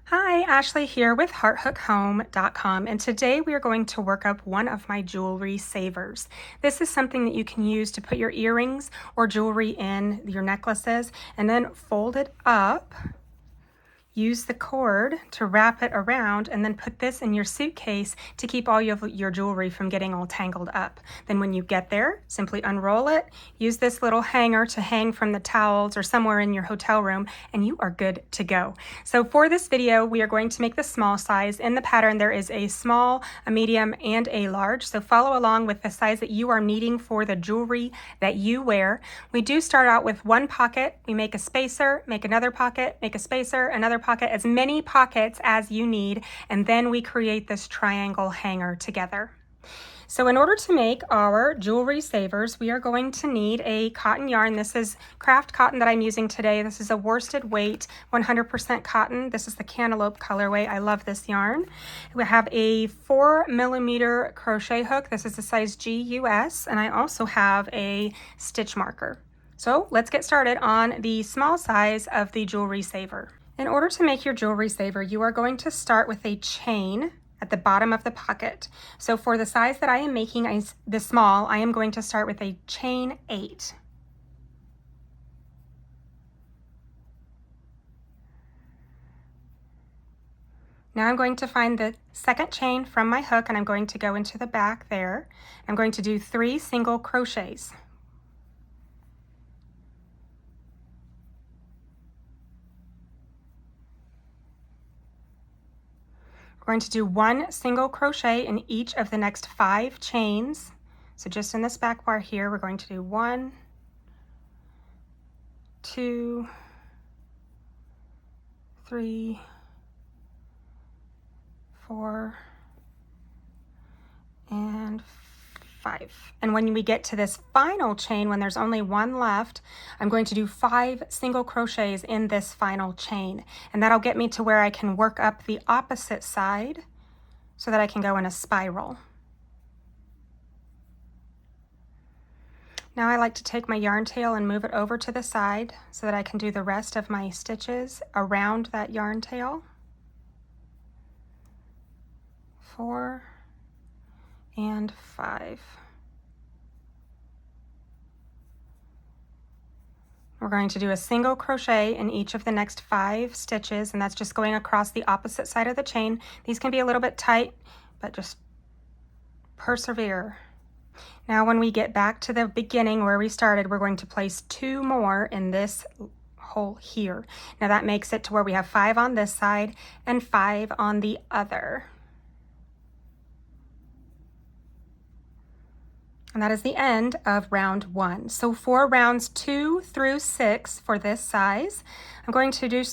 Hi, Ashley here with HeartHookHome.com, and today we are going to work up one of my jewelry savers. This is something that you can use to put your earrings or jewelry in, your necklaces, and then fold it up. Use the cord to wrap it around and then put this in your suitcase to keep all your jewelry from getting all tangled up. Then when you get there, simply unroll it, use this little hanger to hang from the towels or somewhere in your hotel room, and you are good to go. So for this video, we are going to make the small size. In the pattern, there is a small, a medium, and a large. So follow along with the size that you are needing for the jewelry that you wear. We do start out with one pocket. We make a spacer, make another pocket, make a spacer, another pocket, as many pockets as you need, and then we create this triangle hanger together. So in order to make our jewelry savers, we are going to need a cotton yarn. This is craft cotton that I'm using today. This is a worsted weight, 100% cotton. This is the cantaloupe colorway. I love this yarn. We have a 4mm crochet hook. This is the size G US, and I also have a stitch marker. So let's get started on the small size of the jewelry saver. In order to make your jewelry saver, you are going to start with a chain at the bottom of the pocket. So for the size that I am making, the small, I am going to start with a chain 8. Now I'm going to find the second chain from my hook, and I'm going to go into the back there. I'm going to do 3 single crochets. We're going to do 1 single crochet in each of the next 5 chains. So just in this back bar here, we're going to do 1, 2, 3, 4, and 5. And when we get to this final chain, when there's only 1 left, I'm going to do 5 single crochets in this final chain, and that'll get me to where I can work up the opposite side so that I can go in a spiral. Now I like to take my yarn tail and move it over to the side so that I can do the rest of my stitches around that yarn tail. 4 and 5. We're going to do a single crochet in each of the next 5 stitches, and that's just going across the opposite side of the chain. These can be a little bit tight, but just persevere. Now when we get back to the beginning where we started, we're going to place 2 more in this hole here. Now that makes it to where we have 5 on this side and 5 on the other. And that is the end of round 1. So for rounds 2 through 6 for this size, I'm going to do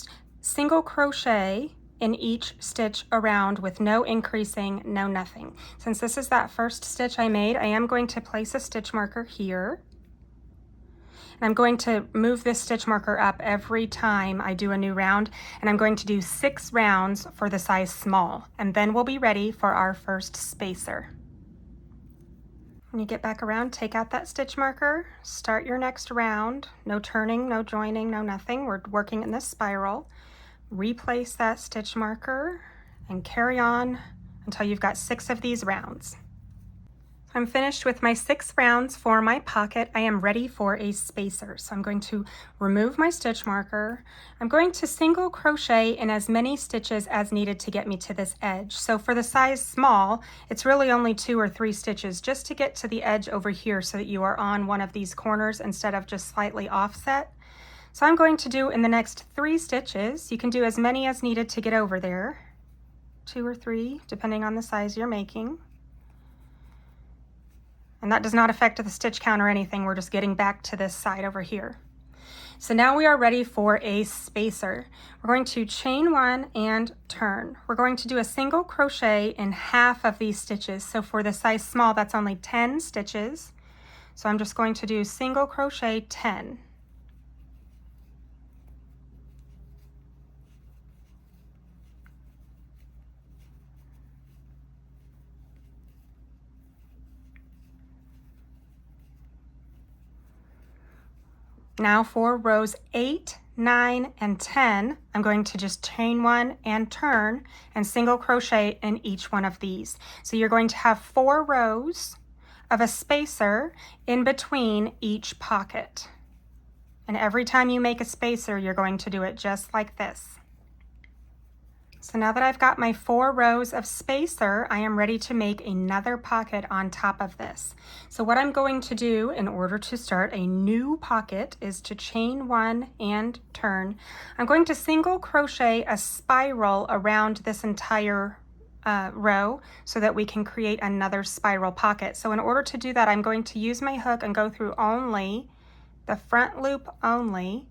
single crochet in each stitch around with no increasing, no nothing. Since this is that first stitch I made, I am going to place a stitch marker here. And I'm going to move this stitch marker up every time I do a new round, and I'm going to do 6 rounds for the size small, and then we'll be ready for our first spacer. When you get back around, take out that stitch marker, start your next round. No turning, no joining, no nothing. We're working in this spiral. Replace that stitch marker and carry on until you've got 6 of these rounds. I'm finished with my 6 rounds for my pocket. I am ready for a spacer. So I'm going to remove my stitch marker. I'm going to single crochet in as many stitches as needed to get me to this edge. So for the size small, it's really only 2 or 3 stitches just to get to the edge over here so that you are on one of these corners instead of just slightly offset. So I'm going to do in the next 3 stitches. You can do as many as needed to get over there, 2 or 3, depending on the size you're making. And that does not affect the stitch count or anything. We're just getting back to this side over here. So now we are ready for a spacer. We're going to chain 1 and turn. We're going to do a single crochet in half of these stitches. So for the size small, that's only 10 stitches. So I'm just going to do single crochet 10. Now for rows 8, 9, and 10, I'm going to just chain 1 and turn and single crochet in each one of these. So you're going to have 4 rows of a spacer in between each pocket. And every time you make a spacer, you're going to do it just like this. So now that I've got my 4 rows of spacer, I am ready to make another pocket on top of this. So what I'm going to do in order to start a new pocket is to chain 1 and turn. I'm going to single crochet a spiral around this entire row so that we can create another spiral pocket. So in order to do that, I'm going to use my hook and go through only the front loop only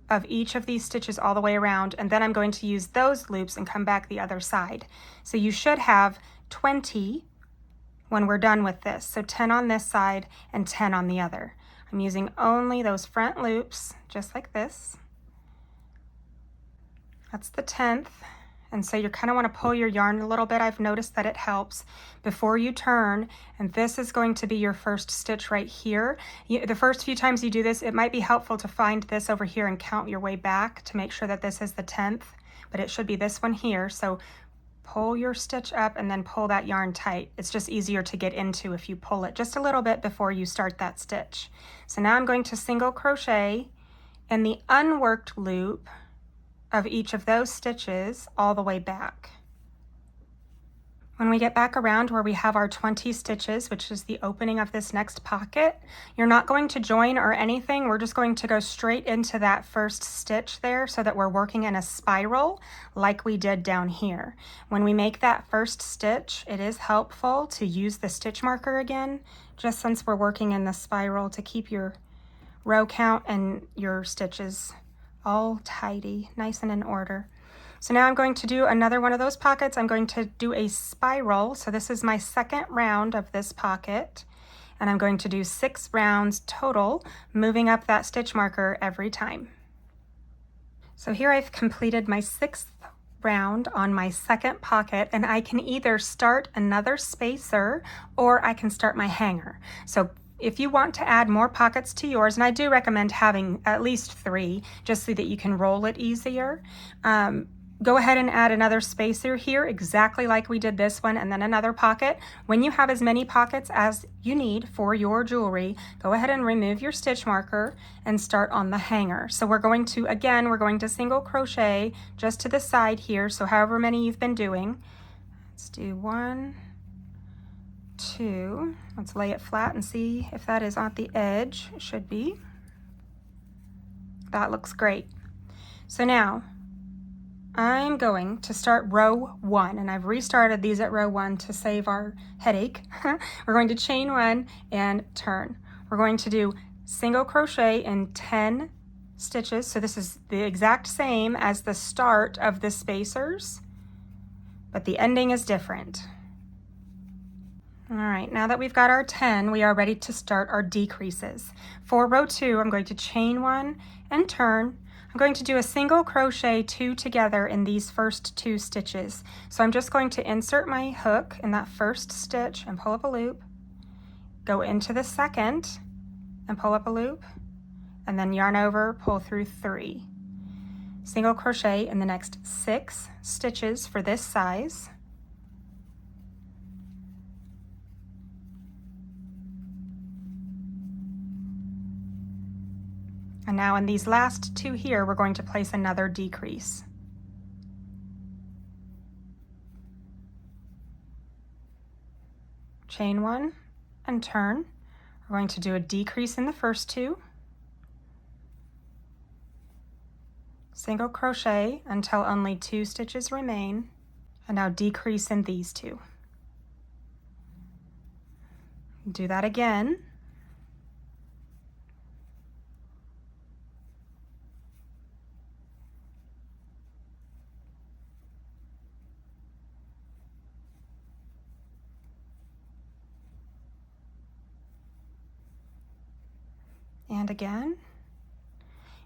of each of these stitches all the way around, and then I'm going to use those loops and come back the other side. So you should have 20 when we're done with this. So 10 on this side and 10 on the other. I'm using only those front loops, just like this. That's the 10th. And so you kind of want to pull your yarn a little bit. I've noticed that it helps before you turn. And this is going to be your first stitch right here. The first few times you do this, it might be helpful to find this over here and count your way back to make sure that this is the 10th, but it should be this one here. So pull your stitch up and then pull that yarn tight. It's just easier to get into if you pull it just a little bit before you start that stitch. So now I'm going to single crochet in the unworked loop of each of those stitches all the way back. When we get back around where we have our 20 stitches, which is the opening of this next pocket, you're not going to join or anything. We're just going to go straight into that first stitch there so that we're working in a spiral like we did down here. When we make that first stitch, it is helpful to use the stitch marker again, just since we're working in the spiral, to keep your row count and your stitches all tidy, nice and in order. So now I'm going to do another one of those pockets. I'm going to do a spiral. So this is my second round of this pocket, and I'm going to do 6 rounds total, moving up that stitch marker every time. So here I've completed my 6th round on my second pocket, and I can either start another spacer or I can start my hanger. So if you want to add more pockets to yours, and I do recommend having at least 3 just so that you can roll it easier, go ahead and add another spacer here exactly like we did this one, and then another pocket. When you have as many pockets as you need for your jewelry, go ahead and remove your stitch marker and start on the hanger. So we're going to single crochet just to the side here, so however many you've been doing. Let's do 1, 2, let's lay it flat and see if that is on the edge. It should be. That looks great. So now I'm going to start row 1, and I've restarted these at row 1 to save our headache. We're going to chain 1 and turn. We're going to do single crochet in 10 stitches. So this is the exact same as the start of the spacers, but the ending is different. All right, now that we've got our 10, we are ready to start our decreases. For row 2, I'm going to chain 1 and turn. I'm going to do a single crochet 2 together in these first 2 stitches. So I'm just going to insert my hook in that first stitch and pull up a loop, go into the second and pull up a loop, and then yarn over, pull through 3. Single crochet in the next 6 stitches for this size. And now in these last 2 here, we're going to place another decrease. Chain 1 and turn. We're going to do a decrease in the first 2. Single crochet until only 2 stitches remain. And now decrease in these 2. Do that again. And again.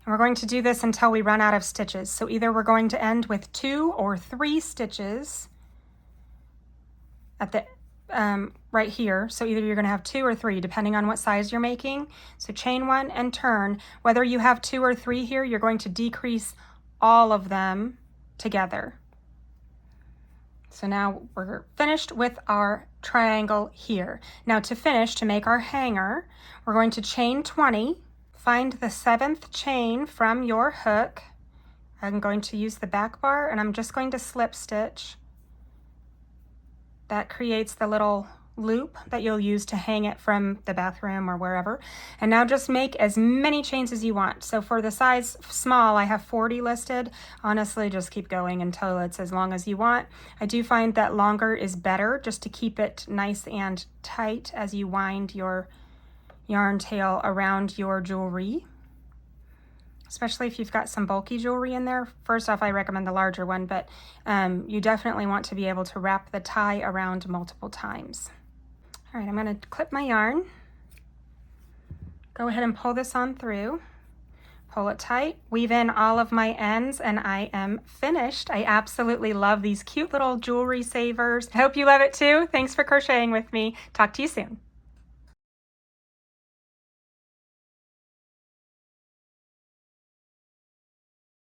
And we're going to do this until we run out of stitches. So either we're going to end with 2 or 3 stitches at the right here. So either you're going to have 2 or 3 depending on what size you're making. So chain 1 and turn. Whether you have 2 or 3 here, you're going to decrease all of them together. So now we're finished with our triangle here. Now to finish, to make our hanger, we're going to chain 20, find the 7th chain from your hook. I'm going to use the back bar and I'm just going to slip stitch. That creates the little loop that you'll use to hang it from the bathroom or wherever. And now just make as many chains as you want. So for the size small, I have 40 listed. Honestly, just keep going until it's as long as you want. I do find that longer is better just to keep it nice and tight as you wind your yarn tail around your jewelry. Especially if you've got some bulky jewelry in there. First off, I recommend the larger one, but you definitely want to be able to wrap the tie around multiple times. All right, I'm going to clip my yarn. Go ahead and pull this on through. Pull it tight, weave in all of my ends, and I am finished. I absolutely love these cute little jewelry savers. I hope you love it too. Thanks for crocheting with me. Talk to you soon.